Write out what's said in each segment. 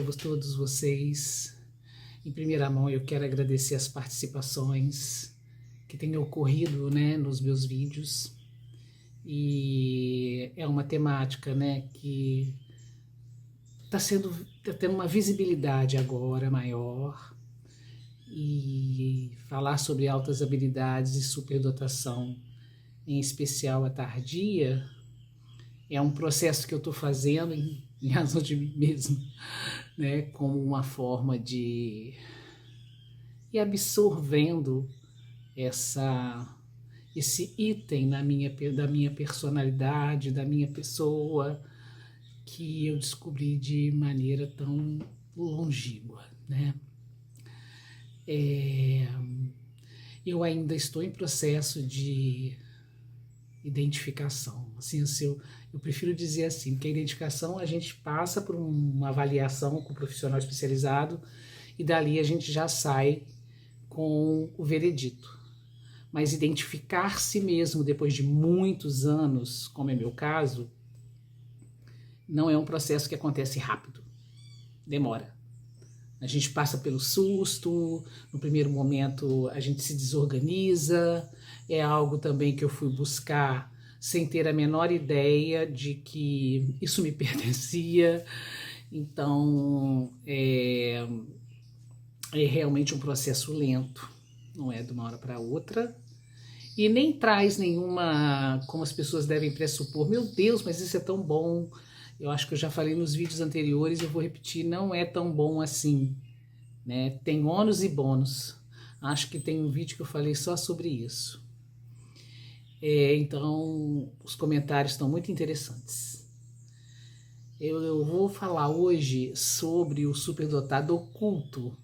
para todos vocês. Em primeira mão, eu quero agradecer as participações que têm ocorrido, né, nos meus vídeos. E é uma temática, né, que tá tendo uma visibilidade agora maior. E falar sobre altas habilidades e superdotação, em especial a tardia, é um processo que eu estou fazendo em razão de mim mesmo, né, como uma forma de ir absorvendo esse item da minha personalidade, da minha pessoa, que eu descobri de maneira tão longínqua, né? Eu ainda estou em processo de identificação. Assim, eu prefiro dizer assim, que a identificação a gente passa por uma avaliação com o profissional especializado e dali a gente já sai com o veredito. Mas identificar-se mesmo depois de muitos anos, como é meu caso, não é um processo que acontece rápido, demora. A gente passa pelo susto, no primeiro momento a gente se desorganiza, é algo também que eu fui buscar sem ter a menor ideia de que isso me pertencia. Então é realmente um processo lento, não é de uma hora para outra. E nem traz nenhuma, como as pessoas devem pressupor, meu Deus, mas isso é tão bom. Eu acho que eu já falei nos vídeos anteriores, eu vou repetir, não é tão bom assim, né? Tem ônus e bônus. Acho que tem um vídeo que eu falei só sobre isso. Então, os comentários estão muito interessantes. Eu vou falar hoje sobre o superdotado oculto,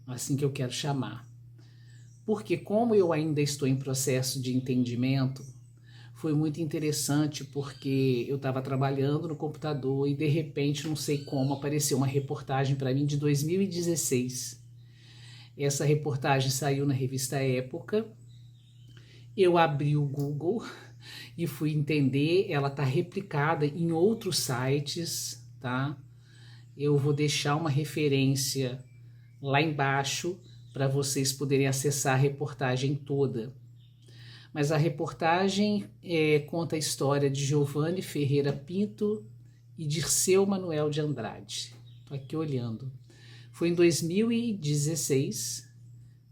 assim que eu quero chamar. Porque como eu ainda estou em processo de entendimento, foi muito interessante porque eu estava trabalhando no computador e de repente, não sei como, apareceu uma reportagem para mim de 2016. Essa reportagem saiu na revista Época. Eu abri o Google e fui entender, ela está replicada em outros sites, tá? Eu vou deixar uma referência lá embaixo para vocês poderem acessar a reportagem toda. Mas a reportagem conta a história de Giovanni Ferreira Pinto e Dirceu Manuel de Andrade. Estou aqui olhando. Foi em 2016,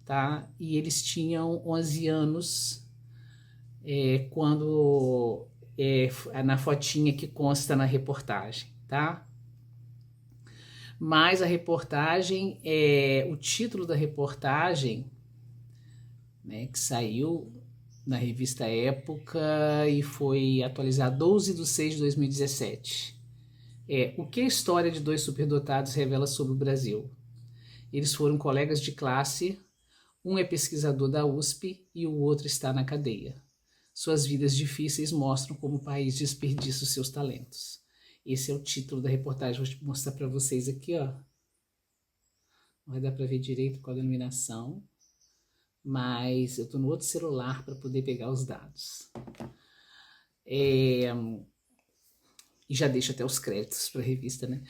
tá? E eles tinham 11 anos quando na fotinha que consta na reportagem, tá? Mas a reportagem, o título da reportagem, né, que saiu na revista Época e foi atualizado 12 de 6 de 2017. O que a história de dois superdotados revela sobre o Brasil? Eles foram colegas de classe, um é pesquisador da USP e o outro está na cadeia. Suas vidas difíceis mostram como o país desperdiça os seus talentos. Esse é o título da reportagem, vou mostrar para vocês aqui, ó. Não vai dar para ver direito com a iluminação, mas eu estou no outro celular para poder pegar os dados. E já deixo até os créditos para a revista, né?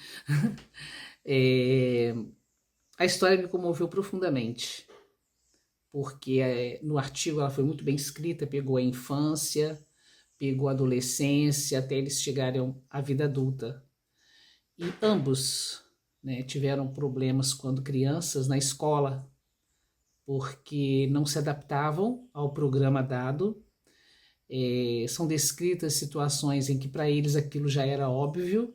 A história me comoveu profundamente, porque no artigo ela foi muito bem escrita, pegou a infância, pegou a adolescência, até eles chegarem à vida adulta. E ambos, né, tiveram problemas quando crianças na escola, porque não se adaptavam ao programa dado. São descritas situações em que para eles aquilo já era óbvio.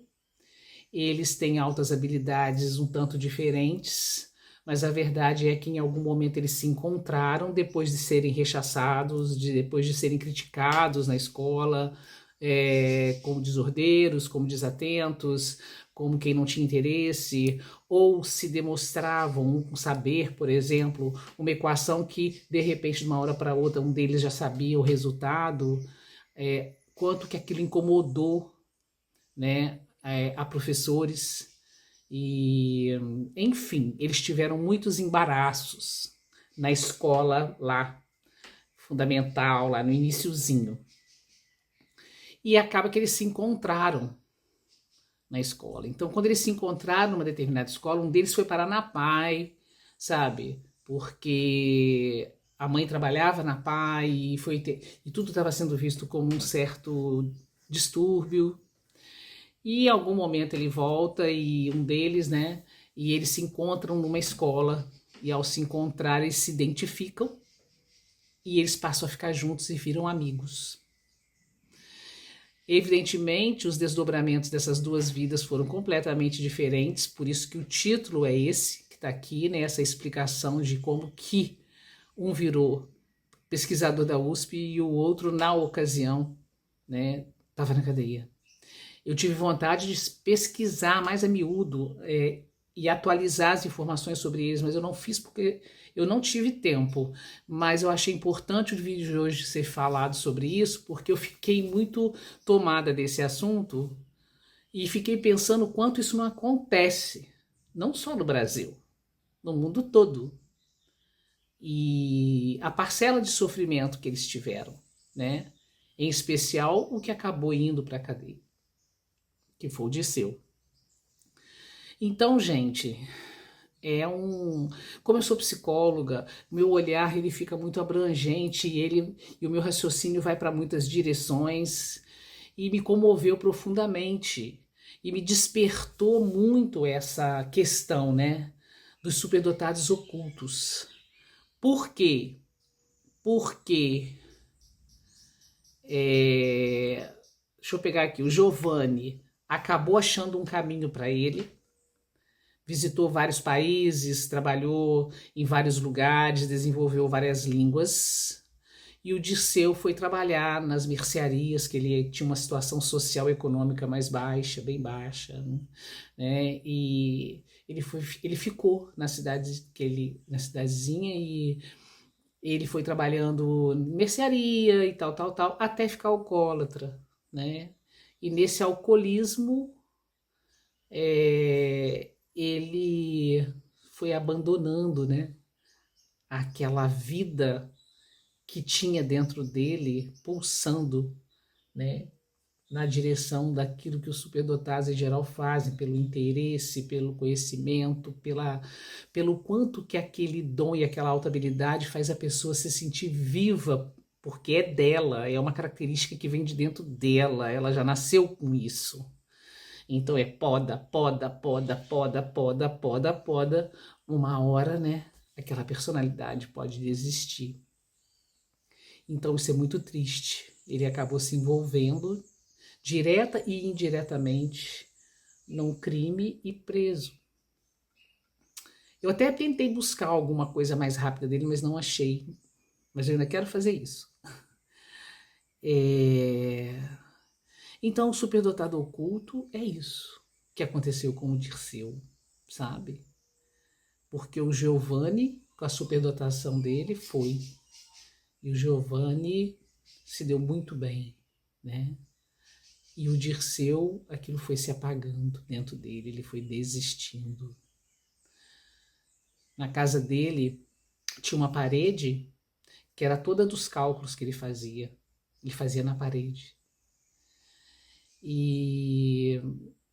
Eles têm altas habilidades um tanto diferentes, mas a verdade é que em algum momento eles se encontraram depois de serem rechaçados, depois de serem criticados na escola, como desordeiros, como desatentos, como quem não tinha interesse, ou se demonstravam um saber, por exemplo, uma equação que de repente de uma hora para outra um deles já sabia o resultado, quanto que aquilo incomodou, né, a professores. E enfim, eles tiveram muitos embaraços na escola lá, fundamental, lá no iniciozinho. E acaba que eles se encontraram na escola. Então, quando eles se encontraram numa determinada escola, um deles foi parar na PAI, sabe? Porque a mãe trabalhava na PAI e tudo estava sendo visto como um certo distúrbio. E em algum momento ele volta e um deles, né? E eles se encontram numa escola e ao se encontrar eles se identificam e eles passam a ficar juntos e viram amigos. Evidentemente, os desdobramentos dessas duas vidas foram completamente diferentes, por isso que o título é esse, que está aqui, né? Essa explicação de como que um virou pesquisador da USP e o outro, na ocasião, né, estava na cadeia. Eu tive vontade de pesquisar mais a miúdo e atualizar as informações sobre eles, mas eu não fiz porque eu não tive tempo. Mas eu achei importante o vídeo de hoje ser falado sobre isso, porque eu fiquei muito tomada desse assunto e fiquei pensando o quanto isso não acontece, não só no Brasil, no mundo todo. E a parcela de sofrimento que eles tiveram, né? Em especial o que acabou indo para a cadeia, que foi o Dirceu. Então, gente, como eu sou psicóloga, meu olhar ele fica muito abrangente e o meu raciocínio vai para muitas direções e me comoveu profundamente e me despertou muito essa questão, né, dos superdotados ocultos. Por quê? Porque deixa eu pegar aqui, o Giovanni acabou achando um caminho para ele, visitou vários países, trabalhou em vários lugares, desenvolveu várias línguas. E o Dirceu foi trabalhar nas mercearias, que ele tinha uma situação social e econômica mais baixa, bem baixa, né? E ele ficou na na cidadezinha e ele foi trabalhando em mercearia e tal, tal, tal, até ficar alcoólatra, né? E nesse alcoolismo ele foi abandonando, né, aquela vida que tinha dentro dele, pulsando, né, na direção daquilo que os superdotados em geral fazem, pelo interesse, pelo conhecimento, pelo quanto que aquele dom e aquela alta habilidade faz a pessoa se sentir viva, porque é dela, é uma característica que vem de dentro dela, ela já nasceu com isso. Então é poda, poda, poda, poda, poda, poda, poda. Uma hora, né, aquela personalidade pode desistir. Então isso é muito triste. Ele acabou se envolvendo, direta e indiretamente, num crime e preso. Eu até tentei buscar alguma coisa mais rápida dele, mas não achei. Mas eu ainda quero fazer isso. Então, o superdotado oculto é isso que aconteceu com o Dirceu, sabe? Porque o Giovanni, com a superdotação dele, foi. E o Giovanni se deu muito bem, né? E o Dirceu, aquilo foi se apagando dentro dele, ele foi desistindo. Na casa dele tinha uma parede que era toda dos cálculos que ele fazia. Ele fazia na parede. E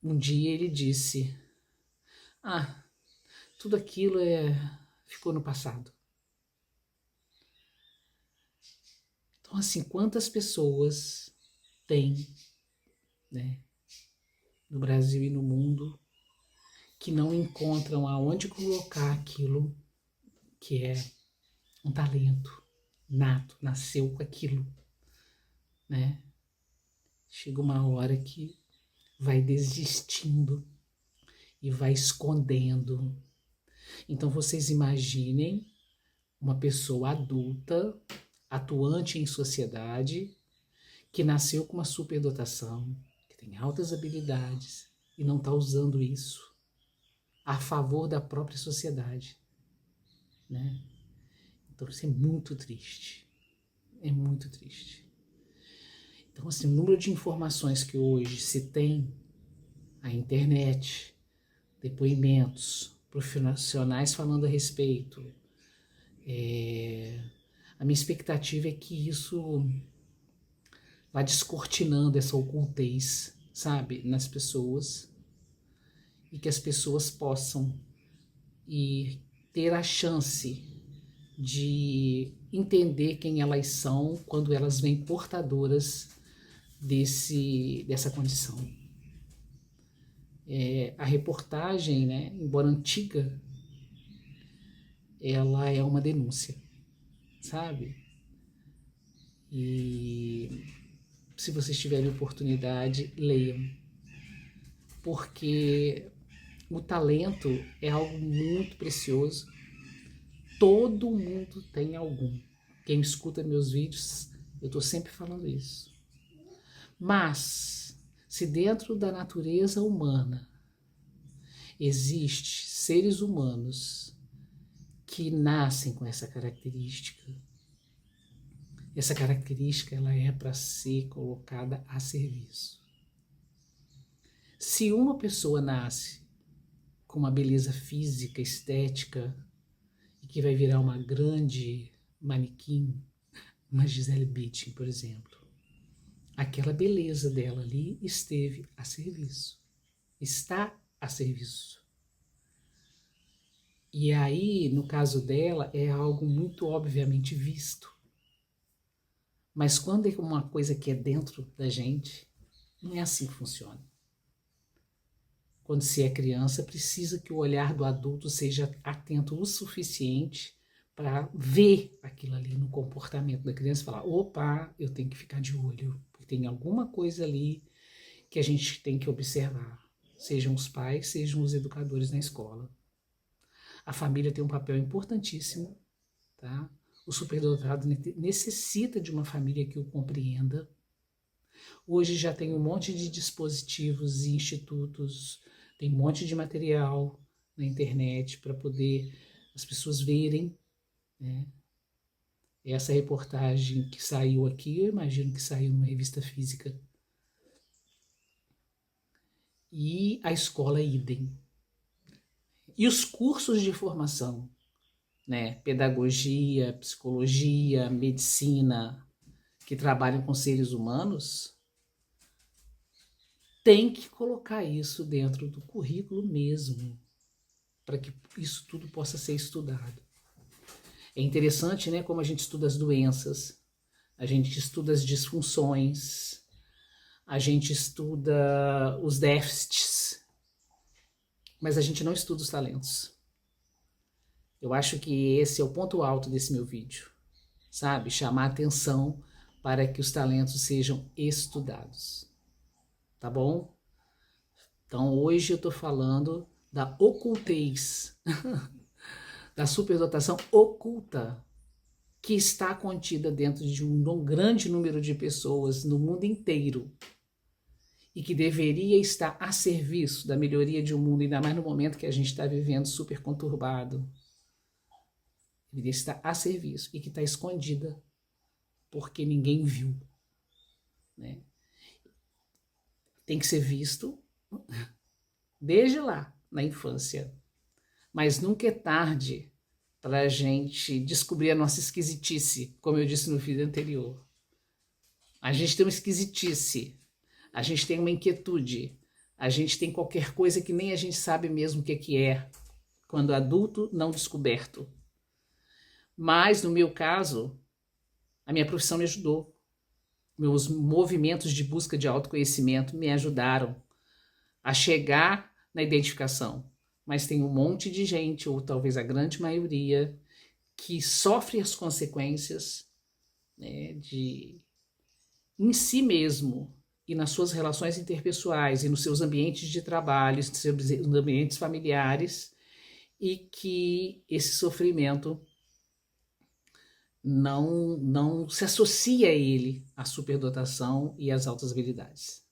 um dia ele disse: "Ah, tudo aquilo ficou no passado." Então, assim, quantas pessoas tem, né, no Brasil e no mundo, que não encontram aonde colocar aquilo que é um talento nato, nasceu com aquilo, né? Chega uma hora que vai desistindo e vai escondendo. Então vocês imaginem uma pessoa adulta, atuante em sociedade, que nasceu com uma superdotação, que tem altas habilidades e não está usando isso a favor da própria sociedade, né? Então isso é muito triste, é muito triste. Então, assim, o número de informações que hoje se tem, a internet, depoimentos, profissionais falando a respeito, a minha expectativa é que isso vá descortinando essa ocultez, sabe, nas pessoas, e que as pessoas possam ter a chance de entender quem elas são quando elas vêm portadoras dessa condição. A reportagem, né, embora antiga, ela é uma denúncia, sabe? E se vocês tiverem oportunidade, leiam, porque o talento é algo muito precioso. Todo mundo tem algum. Quem escuta meus vídeos, eu estou sempre falando isso. Mas, se dentro da natureza humana existe seres humanos que nascem com essa característica ela é para ser colocada a serviço. Se uma pessoa nasce com uma beleza física, estética, e que vai virar uma grande manequim, uma Gisele Bündchen, por exemplo, aquela beleza dela ali esteve a serviço, está a serviço. E aí, no caso dela, é algo muito obviamente visto. Mas quando é uma coisa que é dentro da gente, não é assim que funciona. Quando se é criança, precisa que o olhar do adulto seja atento o suficiente para ver aquilo ali no comportamento da criança e falar: opa, eu tenho que ficar de olho, porque tem alguma coisa ali que a gente tem que observar. Sejam os pais, sejam os educadores na escola. A família tem um papel importantíssimo, tá? O superdotado necessita de uma família que o compreenda. Hoje já tem um monte de dispositivos e institutos, tem um monte de material na internet para poder as pessoas verem, né? Essa reportagem que saiu aqui, eu imagino que saiu numa revista física. E a escola idem. E os cursos de formação, né? Pedagogia, psicologia, medicina, que trabalham com seres humanos, tem que colocar isso dentro do currículo mesmo, para que isso tudo possa ser estudado. É interessante, né, como a gente estuda as doenças, a gente estuda as disfunções, a gente estuda os déficits, mas a gente não estuda os talentos. Eu acho que esse é o ponto alto desse meu vídeo, sabe? Chamar atenção para que os talentos sejam estudados, tá bom? Então hoje eu tô falando da ocultez, da superdotação oculta, que está contida dentro de um grande número de pessoas no mundo inteiro e que deveria estar a serviço da melhoria de um mundo, ainda mais no momento que a gente está vivendo super conturbado. Deveria estar a serviço e que está escondida porque ninguém viu, né? Tem que ser visto desde lá, na infância. Mas nunca é tarde para a gente descobrir a nossa esquisitice, como eu disse no vídeo anterior. A gente tem uma esquisitice, a gente tem uma inquietude, a gente tem qualquer coisa que nem a gente sabe mesmo o que é, quando adulto não descoberto. Mas, no meu caso, a minha profissão me ajudou. Meus movimentos de busca de autoconhecimento me ajudaram a chegar na identificação. Mas tem um monte de gente, ou talvez a grande maioria, que sofre as consequências, né, em si mesmo e nas suas relações interpessoais e nos seus ambientes de trabalho, nos seus ambientes familiares, e que esse sofrimento não se associa a ele, à superdotação e às altas habilidades.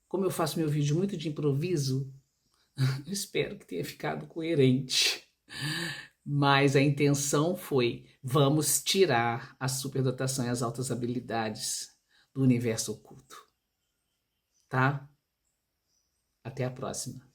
Como eu faço meu vídeo muito de improviso, eu espero que tenha ficado coerente. Mas a intenção foi: vamos tirar a superdotação e as altas habilidades do universo oculto. Tá? Até a próxima.